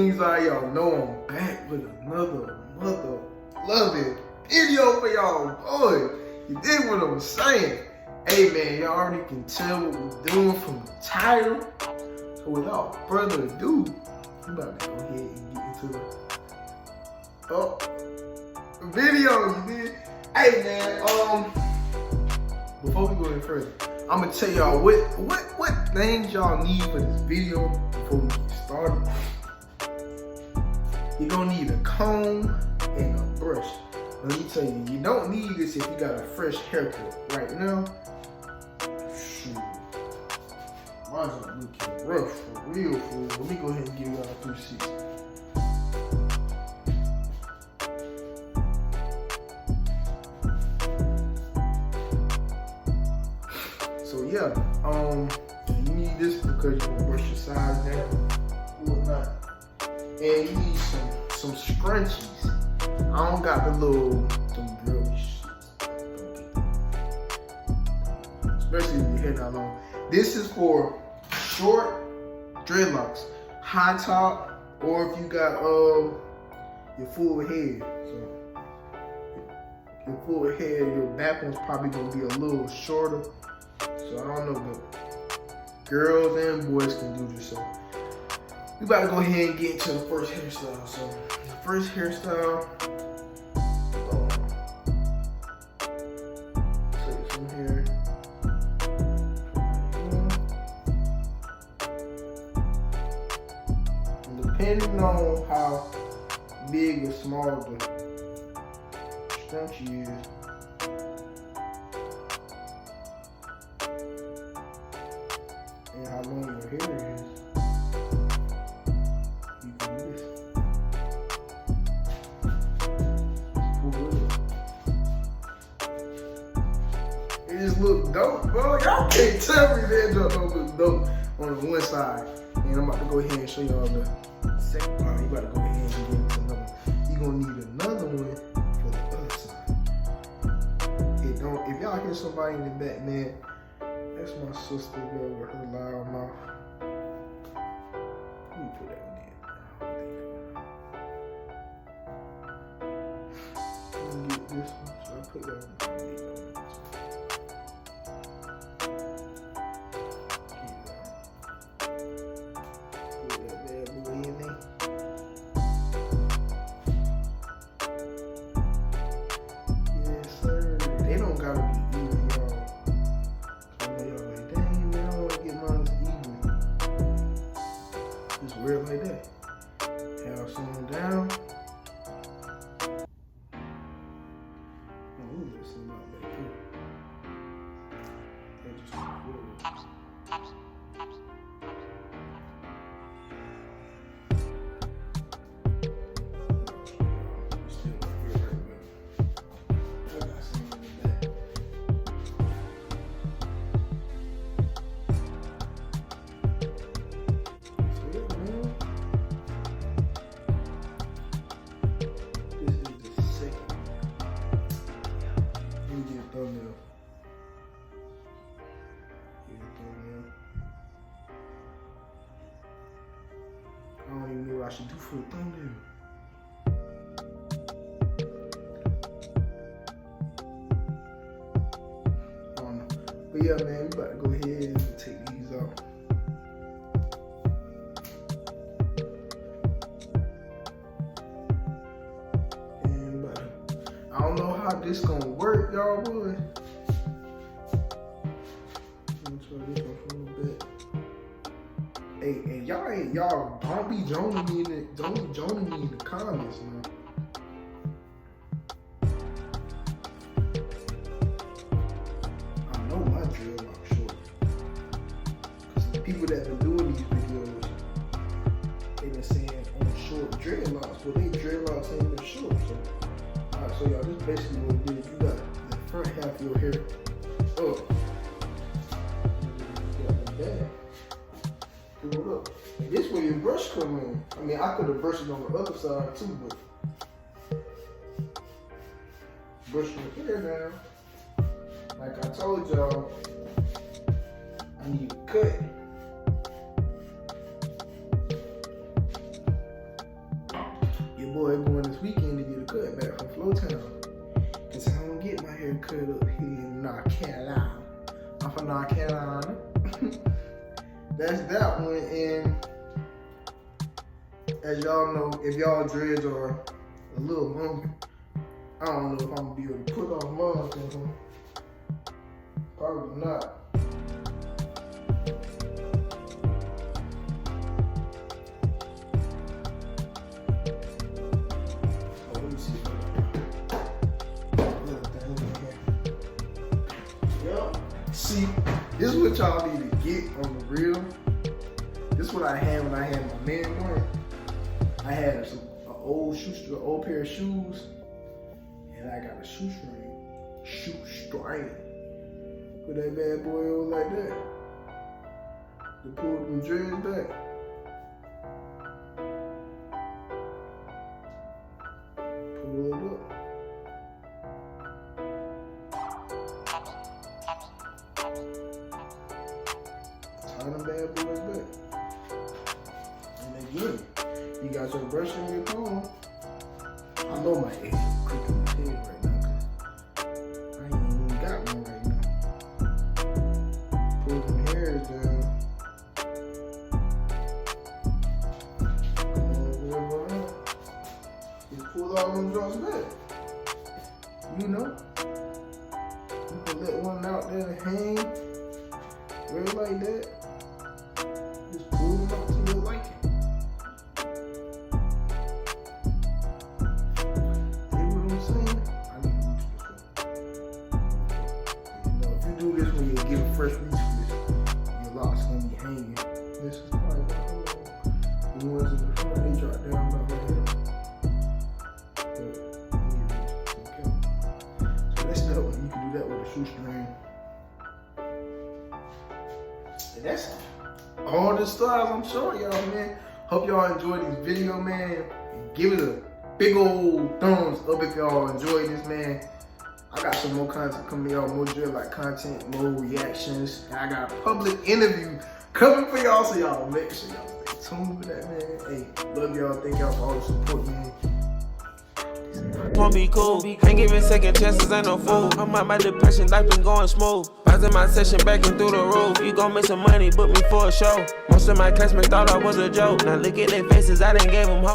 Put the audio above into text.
things are, y'all know I'm back with another loving video for y'all, boy. You dig what I'm saying? Hey man, y'all already can tell what we're doing from the title. So without further ado, we about to go ahead and get into the video, you dig? Hey man, before we go any further, I'm gonna tell y'all what things y'all need for this video before we get started. You're gonna need a comb and a brush. Let me tell you, you don't need this if you got a fresh haircut. Right now, shoot, mine's looking rough for real, fool. Let me go ahead and give y'all a 360. So yeah, you need this because you're gonna brush your sides down, whatnot, and you need some scrunchies. I don't got the little, some real shit. Especially if your hair not long. This is for short dreadlocks, high top, or if you got your full head. So your full head, your back one's probably gonna be a little shorter. So I don't know, but girls and boys can do this. So we about to go ahead and get into the first hairstyle. So the first hairstyle, take some hair. And depending on how big or small the scrunchie is, and how long your hair is, you can do this. It just look dope, bro. Y'all can't tell me that junk don't look dope on the one side. And I'm about to go ahead and show y'all the second part. You gotta go ahead and get into another one. You're gonna need another one for the other side. It don't, if y'all hear somebody in the back, man, that's my sister, bro, with her loud mouth. Let me put that one in. Let me get this one, so I put that one in. Put that bad boy in there. Yes, sir. They don't gotta be even, y'all. Wear it like that. Have some down. Oh, ooh, there's some out back here. That just taps. I don't even know what I should do for a thumbnail. I don't know. But yeah, man, we about to go ahead and take these out. And I don't know how this gonna work, y'all, boy. Let me try this one from the back. Hey, and y'all don't be joining me in the comments, man. I know my dreadlock short. Cause the people that been doing these videos, they been saying on short dreadlocks, but they dreadlocks ain't been short. So alright, so y'all, this basically what it is. You got the front half of your hair up. You got the back. Look, this where your brush come in. I mean, I could have brushed it on the other side too, but brush your hair down. Like I told y'all, I need a cut. boy going this weekend to get a cut back from Flowtown. Cause I don't get my hair cut up here in North Carolina. I'm from North Carolina. That's that one. And as y'all know, if y'all dreads are a little longer, I don't know if I'm gonna be able to put off mine. Probably not. Oh, let me see. Yup. See, this is what y'all need to get on the real. This is what I had when I had my man on. I had an old pair of shoes, and I got a shoestring. Put that bad boy on like that. To pull them dreads back. Pull it up. Tie them bad boys back. And they good. You got your brush in your comb. I know my ex is cooking my head right now. I ain't even got one right now. Pull them hairs down. Come on, over around. Just pull all them joints back. You know? You can let one out there and hang. Right like that. Just pull them up to your liking. Fresh reach your locks gonna be hanging. This is probably the ones in the front, they drop down about right here. Okay. So that's that one. You can do that with a shoestring. And that's all the styles I'm showing y'all, man. Hope y'all enjoyed this video, man. And give it a big old thumbs up if y'all enjoyed this, man. I got some more content coming out, more Dreadlock content, more reactions. And I got a public interview coming for y'all, so y'all make sure y'all stay tuned with that, man. Hey, love y'all. Thank y'all for all the support, man. Won't be cool, ain't giving second chances, ain't no fool. I'm out my depression, life been going smooth. Pausing my session, backing through the roof. You gon' make some money, book me for a show. Most of my classmates thought I was a joke. Now look at their faces, I done gave them hope.